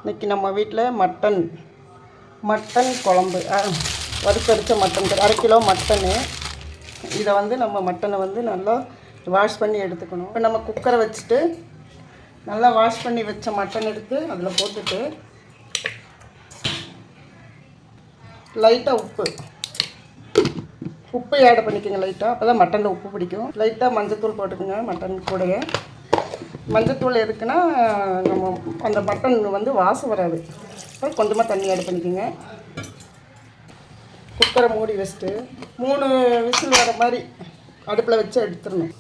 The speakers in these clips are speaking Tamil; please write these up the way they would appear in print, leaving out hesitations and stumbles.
இன்றைக்கி நம்ம வீட்டில் மட்டன் குழம்பு, வறுத்தரிச்ச மட்டன், 1/2 கிலோ மட்டனு. இதை வந்து நம்ம மட்டனை வந்து நல்லா வாஷ் பண்ணி எடுத்துக்கணும். இப்போ நம்ம குக்கரை வச்சுட்டு நல்லா வாஷ் பண்ணி வச்ச மட்டன் எடுத்து அதில் போட்டுட்டு லைட்டாக உப்பு ஆட் பண்ணிக்கோங்க. லைட்டாக அப்போ தான் மட்டனில் உப்பு பிடிக்கும். லைட்டாக மஞ்சத்தூள் போட்டுக்கோங்க. மட்டன் கூடயே மஞ்சத்தூள் எதுக்குன்னா நம்ம அந்த மட்டன் வந்து வாசம் வராது. அப்புறம் கொஞ்சமாக தண்ணி ஆட் பண்ணிக்கோங்க. குக்கரை மூடி வச்சுட்டு 3 விசில் வர மாதிரி அடுப்பில் வச்சு எடுத்துடணும்.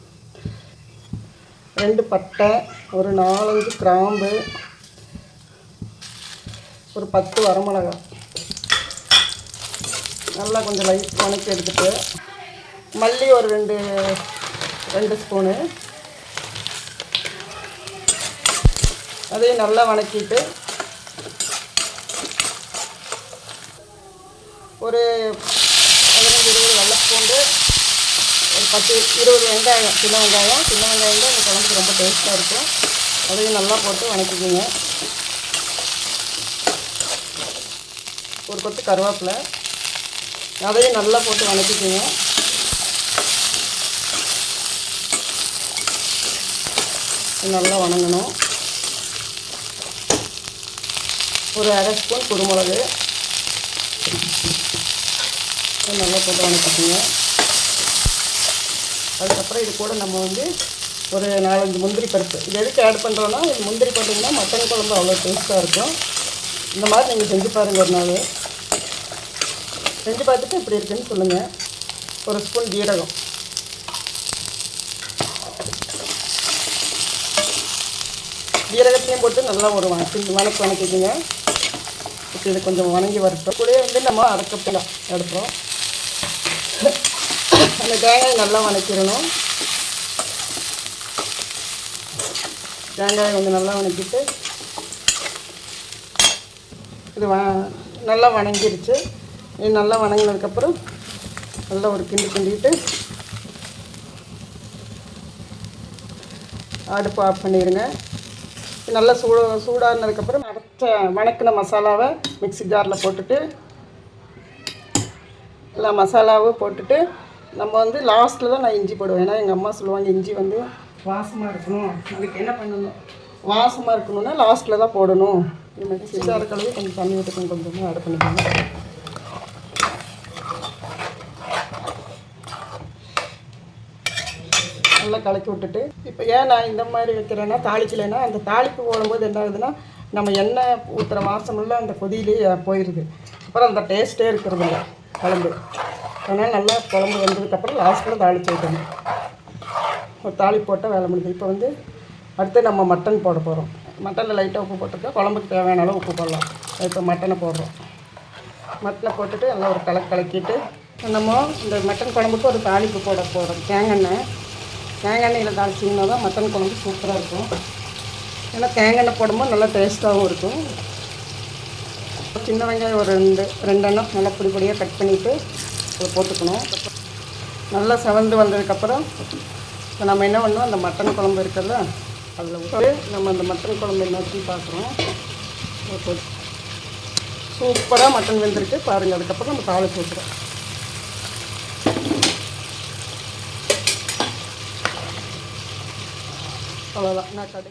2 பட்டை, ஒரு 4-5 கிராம்பு, ஒரு 10 வரமிளகாய் நல்லா கொஞ்சம் லைட் வணக்கி எடுத்துட்டு, மல்லி ஒரு 2 ஸ்பூனு, அதையும் நல்லா வணக்கிட்டு ஒரு 15-20 வெள்ளைப்பூண்டு, ஒரு 10-20 வெங்காயம், சின்ன வெங்காயம் தான் இந்த குழம்புக்கு ரொம்ப டேஸ்ட்டாக இருக்கும். அதையும் நல்லா போட்டு வணக்கிக்கோங்க. ஒரு கொத்து கருவேப்பிலை, அதையும் நல்லா போட்டு வணக்கிக்கோங்க. நல்லா வணங்கணும். ஒரு 1/2 ஸ்பூன் குருமிளகு நல்லா போட்டு வணக்கிக்கோங்க. அதுக்கப்புறம் இது கூட நம்ம வந்து ஒரு 4-5 முந்திரி பருப்பு. இது எதுக்கு ஆட் பண்ணுறோன்னா, இது முந்திரி போட்டிங்கன்னா மட்டன் குழம்பு அவ்வளோ டேஸ்ட்டாக இருக்கும். இந்த மாதிரி நீங்கள் செஞ்சு பாருங்கள். ஒரு நாள் செஞ்சு பார்த்துட்டு இப்படி இருக்குன்னு சொல்லுங்கள். ஒரு ஸ்பூன் ஜீரகம், ஜீரகத்தையும் போட்டு நல்லா ஒரு வணக்கிக்கோங்க. இப்போ இது கொஞ்சம் வணங்கி வரட்டும். கூட வந்து நம்ம அரைக்கப்பலாம் எடுப்போம். அந்த தேங்காய் நல்லா வணக்கிடணும். தேங்காயை கொஞ்சம் நல்லா வணக்கிட்டு இது நல்லா வணங்கிடுச்சு. இது நல்லா வணங்கினதுக்கப்புறம் நல்லா ஒரு கிண்டிட்டு அடுப்பு ஆஃப் பண்ணிடுங்க. நல்லா சூடானதுக்கப்புறம் வணக்கின மசாலாவை மிக்ஸி ஜாரில் போட்டுட்டு எல்லா மசாலாவும் போட்டுட்டு நம்ம வந்து லாஸ்ட்டில் தான் நான் இஞ்சி போடுவேன். ஏன்னா எங்கள் அம்மா சொல்லுவாங்க இஞ்சி வந்து வாசமாக இருக்கணும். அதுக்கு என்ன பண்ணணும், வாசமாக இருக்கணும்னா லாஸ்ட்டில் தான் போடணும். மிக்ஸி ஜார் கழுவி கொஞ்சம் தண்ணி ஊற்றுக்கணும், கொஞ்சமாக ஆட் பண்ணிக்கோங்க. நல்லா கலக்கி விட்டுட்டு, இப்போ ஏன் நான் இந்த மாதிரி வைக்கிறேன்னா, தாளிக்கலைன்னா அந்த தாளிப்பு போடும்போது என்ன ஆகுதுன்னா, நம்ம எண்ணெய் ஊற்றுற வாசமெல்லாம் அந்த கொதியிலே போயிடுது. அப்புறம் அந்த டேஸ்ட்டே இருக்கிறது இல்லை குழம்பு. அதனால் நல்லா குழம்பு வந்ததுக்கப்புறம் லாஸ்ட்டில் தாளித்து வைக்கணும். ஒரு தாளிப்பு போட்டால் வேலை முடியுது. இப்போ வந்து அடுத்து நம்ம மட்டன் போட போகிறோம். மட்டனில் லைட்டாக உப்பு போட்டிருக்கோம். குழம்புக்கு தேவையான அளவு உப்பு போடலாம். இப்போ மட்டனை போடுறோம். மட்டனை போட்டுட்டு நல்லா ஒரு கலக்கிட்டு நம்ம இந்த மட்டன் குழம்புக்கு ஒரு தாளிப்பு போட போகிறோம். தேங்காய் எண்ணெயில் தாளிச்சிங்கன்னா தான் மட்டன் குழம்பு சூப்பராக இருக்கும். ஏன்னா தேங்காய் எண்ணெய் போடும்போது நல்லா டேஸ்ட்டாகவும் இருக்கும். சின்ன வெங்காயம் ஒரு 2 எண்ணம் நல்லா பொடியாக கட் பண்ணிவிட்டு அதை போட்டுக்கணும். நல்லா செவந்து வந்ததுக்கப்புறம் இப்போ நம்ம என்ன பண்ணோம், அந்த மட்டன் குழம்பு இருக்குல்ல அதில் விட்டு நம்ம அந்த மட்டன் குழம்பு என்னாச்சு பார்க்குறோம். சூப்பராக மட்டன் வெந்திருக்கு பாருங்கள். அதுக்கப்புறம் நம்ம தாளிச்சு ஊற்றுறோம். அவ்வளோதான். நான் கடை